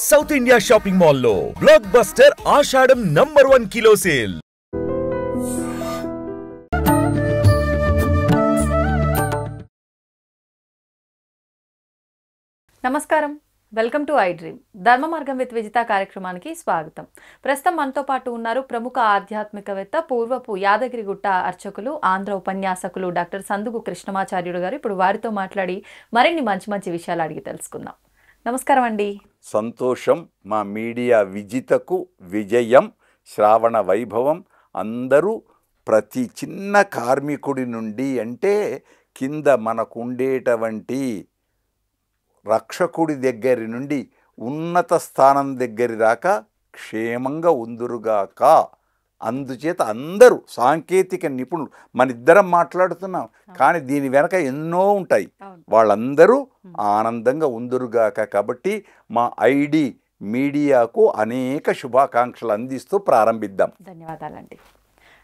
South India shopping mall లో block buster ఆషాఢం #1 kilo sale. నమస్కారం, welcome to I dream. ధర్మ మార్గం విత్ విజిత కార్యక్రమానికి స్వాగతం. ప్రస్తుతం మనతో పాటు ఉన్నారు ప్రముఖ ఆధ్యాత్మికవేత్త, పూర్వపు యాదగిరిగుట్ట అర్చకులు, ఆంధ్ర ఉపన్యాసకులు డాక్టర్ సందుగు కృష్ణమాచార్యుడు గారు. ఇప్పుడు వారితో మాట్లాడి మరిన్ని మంచి మంచి విషయాలు అడిగి తెలుసుకుందాం. నమస్కారం అండి. సంతోషం. మా మీడియా విజితకు విజయం, శ్రావణ వైభవం. అందరూ ప్రతి చిన్న కార్మికుడి నుండి అంటే కింద మనకు ఉండేటువంటి రక్షకుడి దగ్గరి నుండి ఉన్నత స్థానం దగ్గర దాకా క్షేమంగా ఉందురుగాక. అందుచేత అందరూ సాంకేతిక నిపుణులు, మన ఇద్దరం మాట్లాడుతున్నాం కానీ దీని వెనక ఎన్నో ఉంటాయి, వాళ్ళందరూ ఆనందంగా ఉందురుగాక. కాబట్టి మా ఐడి మీడియాకు అనేక శుభాకాంక్షలు అందిస్తూ ప్రారంభిద్దాం. ధన్యవాదాలండి.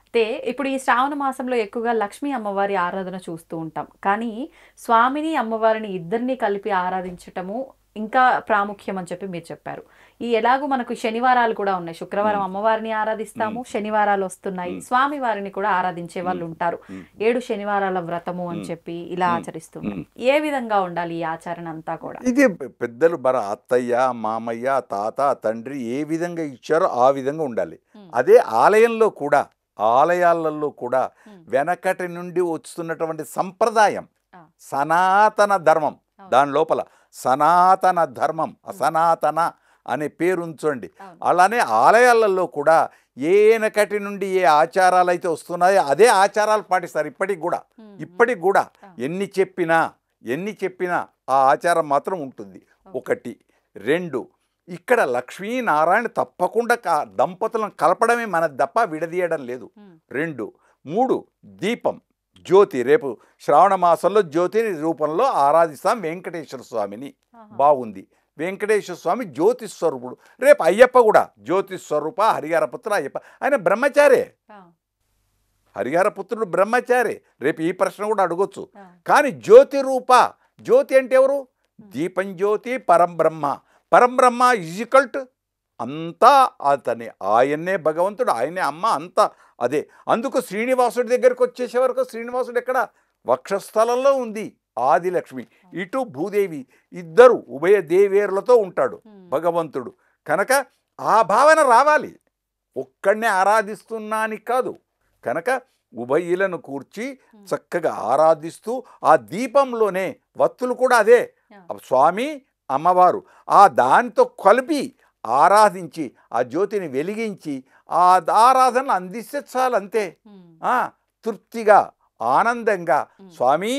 అయితే ఇప్పుడు ఈ శ్రావణ మాసంలో ఎక్కువగా లక్ష్మీ అమ్మవారి ఆరాధన చూస్తూ ఉంటాం, కానీ స్వామిని అమ్మవారిని ఇద్దరిని కలిపి ఆరాధించటము ఇంకా ప్రాముఖ్యం అని చెప్పి మీరు చెప్పారు. ఈ ఎలాగూ మనకు శనివారాలు కూడా ఉన్నాయి. శుక్రవారం అమ్మవారిని ఆరాధిస్తాము, శనివారాలు వస్తున్నాయి, స్వామి వారిని కూడా ఆరాధించే వాళ్ళు ఉంటారు. 7 శనివారాల వ్రతము అని చెప్పి ఇలా ఆచరిస్తున్నాం. ఏ విధంగా ఉండాలి ఈ ఆచరణ అంతా కూడా? ఇది పెద్దలు అత్తయ్య, మామయ్య, తాత, తండ్రి ఏ విధంగా ఇచ్చారో ఆ విధంగా ఉండాలి. అదే ఆలయంలో కూడా, ఆలయాలలో కూడా వెనకటి నుండి వస్తున్నటువంటి సంప్రదాయం, సనాతన ధర్మం, దాని లోపల సనాతన ధర్మం, అసనాతన అనే పేరు ఉంచండి. అలానే ఆలయాలలో కూడా ఏనకటి నుండి ఏ ఆచారాలు అయితే వస్తున్నాయో అదే ఆచారాలు పాటిస్తారు ఇప్పటికి కూడా ఎన్ని చెప్పినా ఆ ఆచారం మాత్రం ఉంటుంది. 1. 2, ఇక్కడ లక్ష్మీనారాయణ తప్పకుండా దంపతులను కలపడమే మనది తప్ప విడదీయడం లేదు. 2. 3, దీపం, జ్యోతి. రేపు శ్రావణ మాసంలో జ్యోతిని రూపంలో ఆరాధిస్తాం వెంకటేశ్వర స్వామిని. బాగుంది. వెంకటేశ్వర స్వామి జ్యోతి స్వరూపుడు. రేపు అయ్యప్ప కూడా జ్యోతి స్వరూప, హరిహరపుత్ర అయ్యప్ప. ఆయన బ్రహ్మచారే, హరిహరపుత్రుడు బ్రహ్మచారే. రేపు ఈ ప్రశ్న కూడా అడగొచ్చు. కానీ జ్యోతి రూప, జ్యోతి అంటే ఎవరు? దీపం జ్యోతి పరంబ్రహ్మ. పరంబ్రహ్మ ఈజికల్ట్ అంతా అతని, ఆయన్నే భగవంతుడు, ఆయనే అమ్మ, అంతా అదే. అందుకు శ్రీనివాసుడి దగ్గరికి వచ్చేసే వరకు శ్రీనివాసుడు ఎక్కడ? వక్షస్థలంలో ఉంది ఆదిలక్ష్మి, ఇటు భూదేవి, ఇద్దరు ఉభయ దేవేరులతో ఉంటాడు భగవంతుడు. కనుక ఆ భావన రావాలి. ఒక్కడనే ఆరాధిస్తున్నాని కాదు. కనుక ఉభయులను కూర్చి చక్కగా ఆరాధిస్తూ ఆ దీపంలోనే వత్తులు కూడా అదే స్వామి అమ్మవారు, ఆ దానితో కలిపి ఆరాధించి ఆ జ్యోతిని వెలిగించి ఆ ఆరాధనలు అందిస్తే చాలు, అంతే. తృప్తిగా ఆనందంగా స్వామి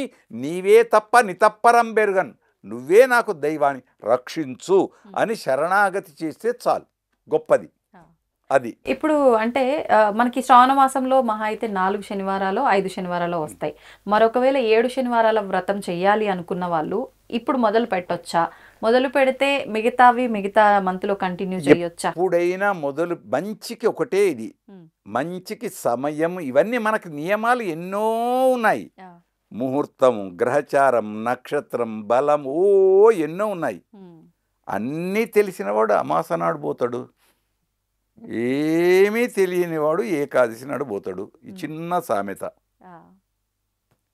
నీవే తప్ప నితప్పరం బెరుగన్, నువ్వే నాకు దైవాన్ని రక్షించు అని శరణాగతి చేస్తే చాలు, గొప్పది అది. ఇప్పుడు అంటే మనకి శ్రావణ మాసంలో మహా అయితే 4 శనివారాలు 5 శనివారాలు వస్తాయి. మరొకవేళ 7 శనివారాల వ్రతం చెయ్యాలి అనుకున్న వాళ్ళు ఇప్పుడు మొదలు పెట్టొచ్చా? మొదలు పెడితే మిగతా మంత్లో కంటిన్యూ చేయొచ్చా? ఎప్పుడైనా మొదలు, మంచికి ఒకటే ఇది, మంచికి సమయం, ఇవన్నీ మనకు నియమాలు ఎన్నో ఉన్నాయి. ముహూర్తం, గ్రహచారం, నక్షత్రం, బలం, ఎన్నో ఉన్నాయి. అన్నీ తెలిసినవాడు అమాస నాడు పోతాడు, ఏమీ తెలియనివాడు ఏకాదశి నాడు పోతాడు. ఈ చిన్న సామెత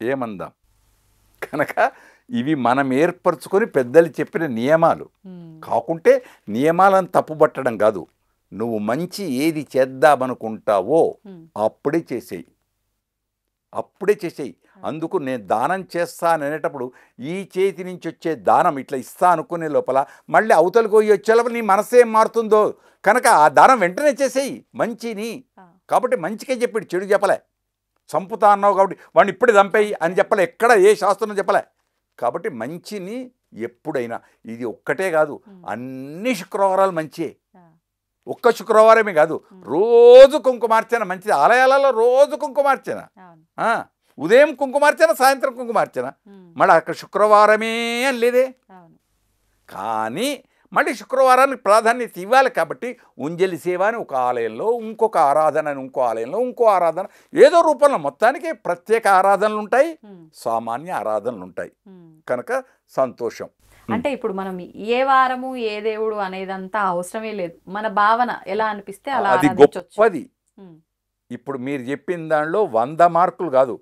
ఏమందాం. కనుక ఇవి మనం ఏర్పరచుకొని పెద్దలు చెప్పిన నియమాలు కాకుంటే నియమాలను తప్పుపట్టడం కాదు. నువ్వు మంచి ఏది చేద్దామనుకుంటావో అప్పుడే చేసేయి. అందుకు నేను దానం చేస్తాననేటప్పుడు ఈ చేతి నుంచి వచ్చే దానం ఇట్లా ఇస్తా అనుకునే లోపల మళ్ళీ అవతలకు పోయి వచ్చే లోపల నీ మనసు ఏం మారుతుందో, కనుక ఆ దానం వెంటనే చేసేయి మంచిని. కాబట్టి మంచికే చెప్పాడు, చెడు చెప్పలే. చంపుతా అన్నావు కాబట్టి వాడిని ఇప్పుడే చంపేయి అని చెప్పలే, ఎక్కడ ఏ శాస్త్రం చెప్పలే. కాబట్టి మంచిని ఎప్పుడైనా, ఇది ఒక్కటే కాదు, అన్ని శుక్రవారాలు మంచియే. ఒక్క శుక్రవారమే కాదు, రోజు కుంకుమార్చన మంచిది. ఆలయాలలో రోజు కుంకుమార్చన, ఉదయం కుంకుమార్చన, సాయంత్రం కుంకుమార్చన. మళ్ళీ అక్కడ శుక్రవారమే అని లేదే. కానీ మళ్ళీ శుక్రవారానికి ప్రాధాన్యత ఇవ్వాలి. కాబట్టి ఉంజలి సేవ అని ఒక ఆలయంలో, ఇంకొక ఆరాధన అని ఇంకో ఆలయంలో, ఇంకో ఆరాధన, ఏదో రూపంలో మొత్తానికి ప్రత్యేక ఆరాధనలు ఉంటాయి, సామాన్య ఆరాధనలు ఉంటాయి. కనుక సంతోషం. అంటే ఇప్పుడు మనం ఏ వారము ఏ దేవుడు అనేదంతా అవసరమే లేదు, మన భావన ఎలా అనిపిస్తే అలా అది ఆరాధించవచ్చు. గొప్పది. ఇప్పుడు మీరు చెప్పిన దానిలో 100 మార్కులు కాదు,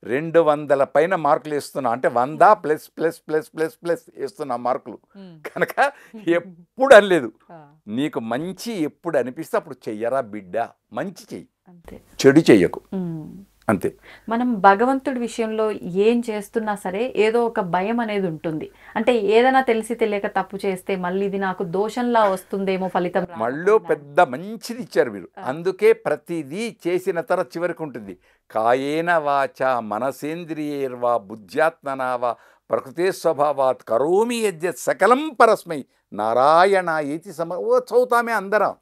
200 పైన మార్కులు వేస్తున్నా. అంటే 100 plus plus plus plus plus వేస్తున్నా మార్కులు. కనుక ఎప్పుడు అనలేదు, నీకు మంచి ఎప్పుడు అనిపిస్తే అప్పుడు చెయ్యరా బిడ్డ, మంచి చెయ్యి, అంతే, చెడు చెయ్యకు, అంతే. మనం భగవంతుడి విషయంలో ఏం చేస్తున్నా సరే ఏదో ఒక భయం అనేది ఉంటుంది. అంటే ఏదైనా తెలిసి తెలియక తప్పు చేస్తే మళ్ళీ ఇది నాకు దోషంలా వస్తుందేమో ఫలితం మళ్ళీ పెద్ద మంచిది ఇచ్చారు మీరు. అందుకే ప్రతిదీ చేసిన తర్వాత చివరికి ఉంటుంది, కాయేన వాచ మనసేంద్రియైర్వా బుద్ధ్యాత్మనావా ప్రకృతే స్వభావాత్ కరోమి యజ్జత్ సకలం పరస్మై నారాయణ ఏతి చదువుతామే అందరం,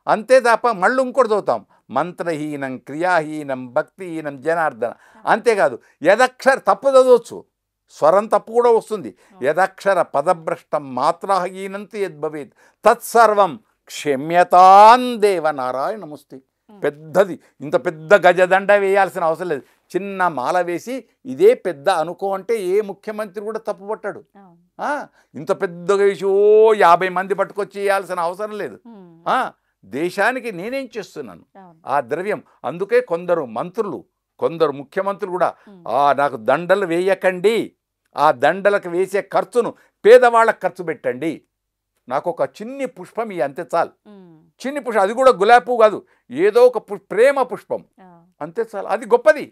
అంతే తప్ప మళ్ళీ ఇంకోటి చదువుతాం, మంత్రహీనం క్రియాహీనం భక్తిహీనం జనార్దన. అంతేకాదు యదక్షర తప్పు చదవచ్చు, స్వరం తప్పు కూడా వస్తుంది. యదక్షర పదభ్రష్టం మాత్రాహీనంత యద్భవేత్ తత్సర్వం క్షమ్యతాం దేవ నారాయణముస్తి. పెద్దది, ఇంత పెద్ద గజదండ వేయాల్సిన అవసరం లేదు, చిన్న మాల వేసి ఇదే పెద్ద అనుకో అంటే ఏ ముఖ్యమంత్రి కూడా తప్పు పట్టాడు. ఇంత పెద్దగా వేసి 50 మంది పట్టుకొచ్చి వేయాల్సిన అవసరం లేదు. దేశానికి నేనేం చేస్తున్నాను ఆ ద్రవ్యం. అందుకే కొందరు మంత్రులు, కొందరు ముఖ్యమంత్రులు కూడా నాకు దండలు వేయకండి, ఆ దండలకు వేసే ఖర్చును పేదవాళ్ళకు ఖర్చు పెట్టండి, నాకు ఒక చిన్ని పుష్పం ఇవి అంతే చాలు, చిన్ని పుష్పం, అది కూడా గులాబీ పువ్వు కాదు, ఏదో ఒక ప్రేమ పుష్పం అంతే చాలు, అది గొప్పది,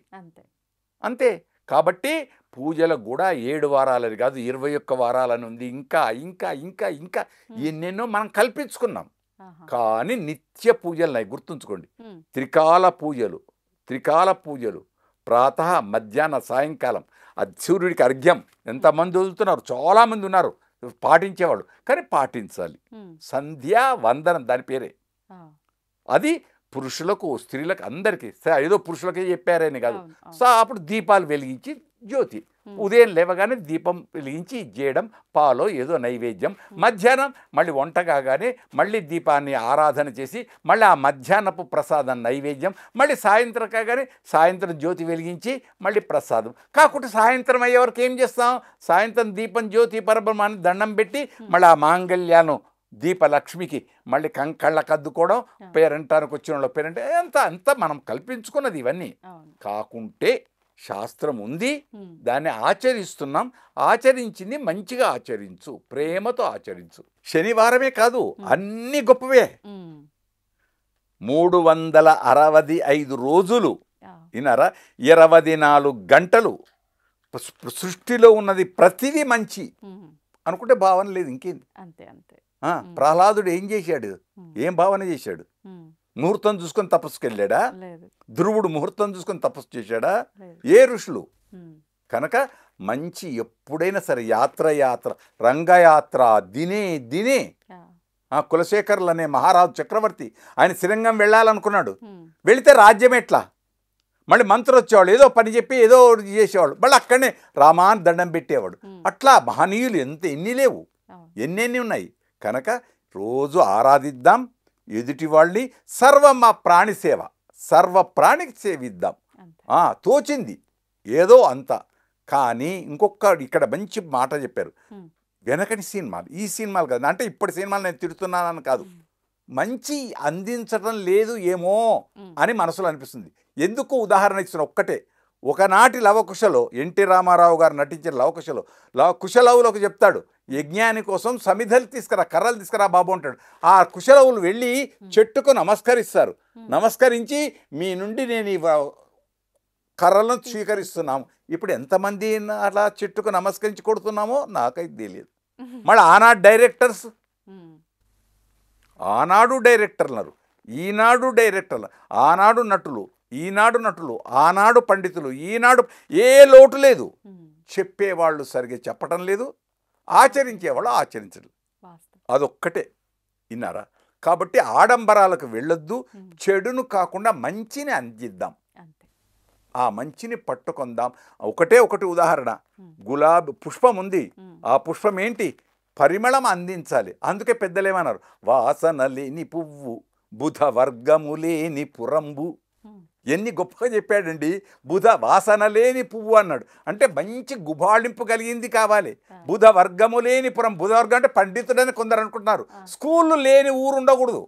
అంతే. కాబట్టి పూజలకు కూడా 7 వారాలని కాదు 21 వారాలని ఉంది, ఇంకా ఇంకా ఇంకా ఇంకా ఎన్నెన్నో మనం కల్పించుకున్నాం. కానీ నిత్య పూజలు గుర్తుంచుకోండి, త్రికాల పూజలు ప్రాతः మధ్యాహ్న సాయంకాలం, సూర్యుడికి అర్ఘ్యం. ఎంతమంది వదులుతున్నారు, చాలామంది ఉన్నారు పాటించేవాళ్ళు, కానీ పాటించాలి. సంధ్యా వందనం దాని పేరే. అది పురుషులకు స్త్రీలకు అందరికీ, ఏదో పురుషులకే చెప్పారని కాదు. సో అప్పుడు దీపాలు వెలిగించి జ్యోతి, ఉదయం లేవగానే దీపం వెలిగించి చేయడం, పాలో ఏదో నైవేద్యం, మధ్యాహ్నం మళ్ళీ వంట కాగానే మళ్ళీ దీపాన్ని ఆరాధన చేసి మళ్ళీ ఆ మధ్యాహ్నపు ప్రసాదం నైవేద్యం, మళ్ళీ సాయంత్రం కాగానే సాయంత్రం జ్యోతి వెలిగించి మళ్ళీ ప్రసాదం. కాకుండా సాయంత్రం అయ్యేవరకు ఏం చేస్తాం, సాయంత్రం దీపం జ్యోతి పరబ్రహ్మాన్ని దండం పెట్టి మళ్ళీ ఆ మాంగళ్యాను దీపలక్ష్మికి మళ్ళీ కళ్ళకు అద్దుకోవడం, పేరంటానికి వచ్చిన వాళ్ళు పేరంటే అంతా మనం కల్పించుకున్నది. ఇవన్నీ కాకుంటే శాస్త్రం ఉంది, దాన్ని ఆచరిస్తున్నాం, ఆచరించింది మంచిగా ఆచరించు, ప్రేమతో ఆచరించు. శనివారమే కాదు అన్ని గొప్పవే. 365 రోజులు విన్నారా, 24 గంటలు సృష్టిలో ఉన్నది ప్రతిదీ మంచి అనుకుంటే భావన లేదు, ఇంకేంది. ప్రహ్లాదుడు ఏం చేశాడు, ఏం భావన చేశాడు, ముహూర్తం చూసుకొని తపస్సుకి వెళ్ళాడా, ధ్రువుడు ముహూర్తం చూసుకొని తపస్సు చేశాడా, ఏ ఋషులు. కనుక మంచి ఎప్పుడైనా సరే యాత్ర రంగయాత్ర దినే కులశేఖరులు అనే మహారాజు చక్రవర్తి ఆయన శ్రీరంగం వెళ్ళాలనుకున్నాడు, వెళితే రాజ్యం ఎట్లా, మళ్ళీ మంత్రి వచ్చేవాళ్ళు, ఏదో పని చెప్పి ఏదో చేసేవాళ్ళు, మళ్ళీ అక్కడనే రామాన్ దండం పెట్టేవాడు. అట్లా మహనీయులు ఎన్ని లేవు, ఎన్నెన్ని ఉన్నాయి. కనుక రోజు ఆరాధిద్దాం ఎదుటి వాళ్ళని, సర్వ ప్రాణికి సేవిద్దాం, తోచింది ఏదో అంత. కానీ ఇంకొక ఇక్కడ మంచి మాట చెప్పారు, వెనకటి సినిమాలు ఈ సినిమాలు కాదు, అంటే ఇప్పటి సినిమాలు నేను తిడుతున్నానని కాదు, మంచి అందించడం లేదు ఏమో అని మనసులో అనిపిస్తుంది. ఎందుకు ఉదాహరణ ఇచ్చిన ఒక్కటే, ఒకనాటి లవకుశలో ఎన్టీ రామారావు గారు నటించిన లవకుశలో కుశలవులకు చెప్తాడు, యజ్ఞాని కోసం సమిధలు తీసుకురా, కర్రలు తీసుకురా బాబు అంటాడు. ఆ కుశలవులు వెళ్ళి చెట్టుకు నమస్కరిస్తారు, నమస్కరించి మీ నుండి నేను ఈ కర్రలను స్వీకరిస్తున్నాము. ఇప్పుడు ఎంతమంది అలా చెట్టుకు నమస్కరించి కొడుతున్నామో నాకైతే తెలియదు. మళ్ళీ ఆనాడు డైరెక్టర్లు, ఈనాడు డైరెక్టర్లు, ఆనాడు నటులు, ఈనాడు నటులు, ఆనాడు పండితులు, ఈనాడు ఏ లోటు లేదు. చెప్పేవాళ్ళు సరిగ్గా చెప్పటం లేదు, ఆచరించేవాళ్ళు ఆచరించరు, అదొక్కటే. విన్నారా? కాబట్టి ఆడంబరాలకు వెళ్ళొద్దు, చెడును కాకుండా మంచిని అందిద్దాం, ఆ మంచిని పట్టుకుందాం. ఒకటి ఉదాహరణ, గులాబీ పుష్పం ఉంది, ఆ పుష్పం ఏంటి, పరిమళం అందించాలి. అందుకే పెద్దలేమన్నారు, వాసన లేని పువ్వు బుధ వర్గము లేని పురంబు. ఎన్ని గొప్పగా చెప్పాడండి. బుధ వాసన లేని పువ్వు అన్నాడు. అంటే మంచి గుబాళింపు కలిగింది కావాలి. బుధ వర్గము లేని పురం. బుధ వర్గం అంటే పండితుడని కొందరు అనుకుంటున్నారు. స్కూళ్ళు లేని ఊరు ఉండకూడదు.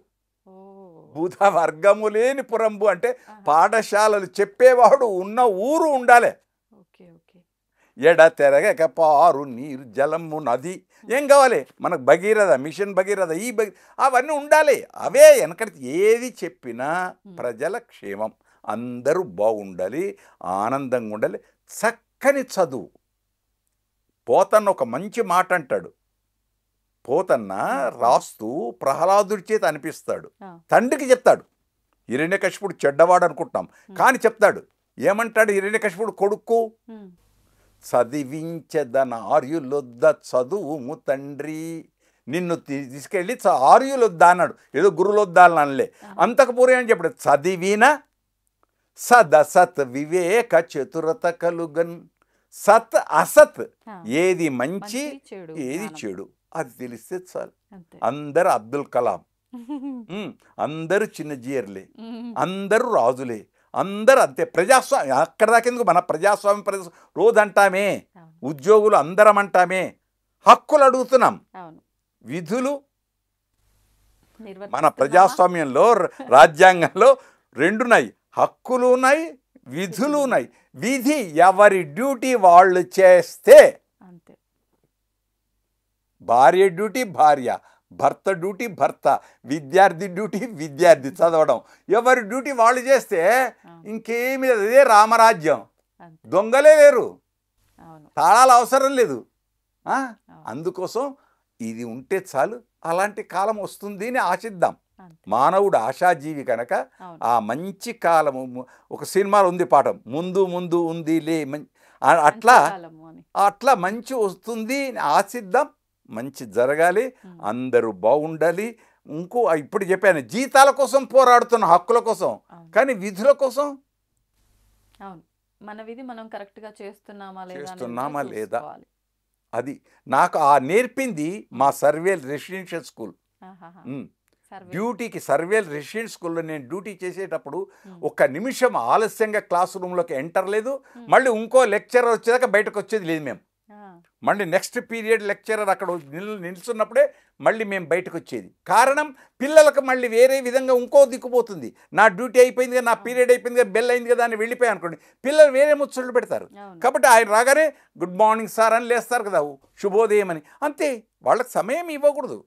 బుధ వర్గము లేని పురంబు అంటే పాఠశాలలు చెప్పేవాడు ఉన్న ఊరు ఉండాలి. ఎడ తెరగక పారు నీరు జలము నది ఏం కావాలి మనకు? భగీరథ, మిషన్ భగీరథ, ఈ అవన్నీ ఉండాలి. అవే వెనకటి ఏది చెప్పినా ప్రజల క్షేమం, అందరూ బాగుండాలి, ఆనందంగా ఉండాలి. చక్కని చదువు. పోతన్న ఒక మంచి మాట అంటాడు. పోతన్న రాస్తూ ప్రహ్లాదుడి చేత అనిపిస్తాడు. తండ్రికి చెప్తాడు. హిరణ్యకశిపుడు చెడ్డవాడు అనుకుంటున్నాం, కానీ చెప్తాడు. ఏమంటాడు హిరణ్యకశిపుడు కొడుకు? చదివించదన ఆర్యులొద్ద చదువుము తండ్రి. నిన్ను తీసుకెళ్ళి ఆర్యులొద్దా అన్నాడు. ఏదో గురులొద్దా అనలే. అంతకు పూర్వం అని చెప్పాడు. చదివిన సదసత్ వివేక చతురత కలుగన్. సత్ అసత్, ఏది మంచి ఏది చెడు అది తెలిస్తే చాలు. అందరు అబ్దుల్ కలాం, అందరూ చిన్నజీయర్లే, అందరూ రాజులే, అందరూ అంతే. ప్రజాస్వామ్యం అక్కడ దాకెందుకు? మన ప్రజాస్వామ్యం రోజు అంటామే, ఉద్యోగులు అందరం అంటామే, హక్కులు అడుగుతున్నాం. విధులు మన ప్రజాస్వామ్యంలో రాజ్యాంగంలో రెండున్నాయి, హక్కులు ఉన్నాయి, విధులు ఉన్నాయి. విధి ఎవరి డ్యూటీ వాళ్ళు చేస్తే, భార్య డ్యూటీ భార్య, భర్త డ్యూటీ భర్త, విద్యార్థి డ్యూటీ విద్యార్థి చదవడం. ఎవరి డ్యూటీ వాళ్ళు చేస్తే ఇంకేమీ లేదు. అదే రామరాజ్యం. దొంగలే లేరు, తాళాలు అవసరం లేదు. అందుకోసం ఇది ఉంటే చాలు. అలాంటి కాలం వస్తుంది అని ఆశిద్దాం. మానవుడు ఆశాజీవి కనుక ఆ మంచి కాలము, ఒక సినిమాలో ఉంది పాఠం, ముందు ముందు ఉంది లే, అట్లా మంచి వస్తుంది అని ఆశిద్దాం. మంచి జరగాలి, అందరూ బాగుండాలి. ఇంకో ఇప్పుడు చెప్పాను, జీతాల కోసం పోరాడుతున్న, హక్కుల కోసం, కానీ విధుల కోసం మన విధి మనం కరెక్ట్గా చేస్తున్నామా లేదా అది నాకు నేర్పింది మా సర్వేల్ రెసిడెన్షియల్ స్కూల్. డ్యూటీకి సర్వేల్ రెసిడెన్షియల్ స్కూల్లో నేను డ్యూటీ చేసేటప్పుడు ఒక్క నిమిషం ఆలస్యంగా క్లాస్ రూమ్లోకి ఎంటర్ లేదు. మళ్ళీ ఇంకో లెక్చరర్ వచ్చేదాకా బయటకు వచ్చేది లేదు. మేము మళ్ళీ నెక్స్ట్ పీరియడ్ లెక్చరర్ అక్కడ నిల్చున్నప్పుడే మళ్ళీ మేము బయటకు వచ్చేది. కారణం, పిల్లలకు మళ్ళీ వేరే విధంగా ఇంకో దిక్కుపోతుంది. నా డ్యూటీ అయిపోయింది కదా, నా పీరియడ్ అయిపోయింది కదా, బెల్ అయింది కదా అని వెళ్ళిపోయాయి అనుకోండి, పిల్లలు వేరే ముచ్చట్లు పెడతారు. కాబట్టి ఆయన రాగానే గుడ్ మార్నింగ్ సార్ అని లేస్తారు కదా, శుభోదయం అని. అంతే, వాళ్ళకి సమయం ఇవ్వకూడదు.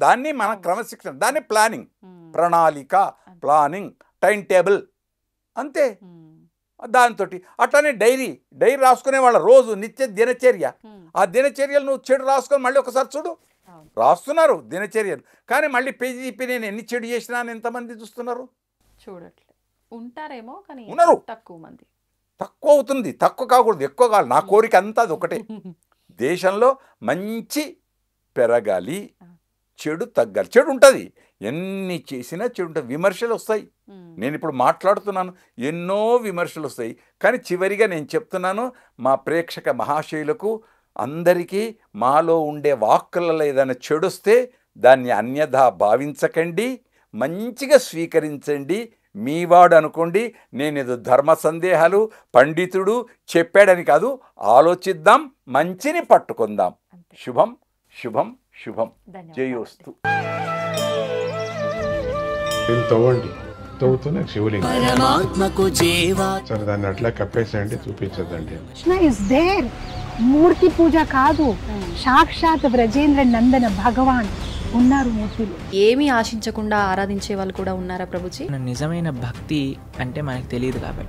దాన్ని మన క్రమశిక్షణ, దాన్ని ప్లానింగ్, ప్రణాళిక, ప్లానింగ్, టైం టేబుల్, అంతే. దాంతో అట్లానే డైరీ రాసుకునే వాళ్ళ రోజు నిత్య దినచర్య. ఆ దినచర్యలు నువ్వు చెడు రాసుకొని మళ్ళీ ఒకసారి చూడు. రాస్తున్నారు దినచర్యలు, కానీ మళ్ళీ పేజీ నేను ఎన్ని చెడు చేసినా అని ఎంతమంది చూస్తున్నారు? చూడట్లేదు. ఉంటారేమో కానీ ఉన్నారు, తక్కువ మంది. తక్కువ అవుతుంది. తక్కువ కాకూడదు, ఎక్కువ కావాలి. నా కోరిక అంతా అది ఒకటే, దేశంలో మంచి పెరగాలి, చెడు తగ్గాలి. చెడు ఉంటుంది, ఎన్ని చేసినా చెడు ఉంటుంది. విమర్శలు వస్తాయి. నేను ఇప్పుడు మాట్లాడుతున్నాను, ఎన్నో విమర్శలు వస్తాయి. కానీ చివరిగా నేను చెప్తున్నాను, మా ప్రేక్షక మహాశయులకు అందరికీ మాలో ఉండే వాక్కులలో ఏదైనా చెడొస్తే దాన్ని అన్యథా భావించకండి, మంచిగా స్వీకరించండి. మీవాడు అనుకోండి. నేనేదో ధర్మ సందేహాలు పండితుడు చెప్పాడని కాదు, ఆలోచిద్దాం, మంచిని పట్టుకుందాం. శుభం శుభం శుభం. జయోస్తు. తవ్వుతూనే శివలింగం సరే, దాన్ని అట్లా కప్పేసేయండి, చూపించదండి. Krishna is there. మూర్తి పూజ కాదు, సాక్షాత్ బ్రజేంద్ర నందన భగవాన్ ఉన్నారు మూర్తిలో. ఏమీ ఆశించకుండా ఆరాధించే వాళ్ళు కూడా ఉన్నారా ప్రభుజీ? నిజమైన భక్తి అంటే మనకు తెలియదు కాబట్టి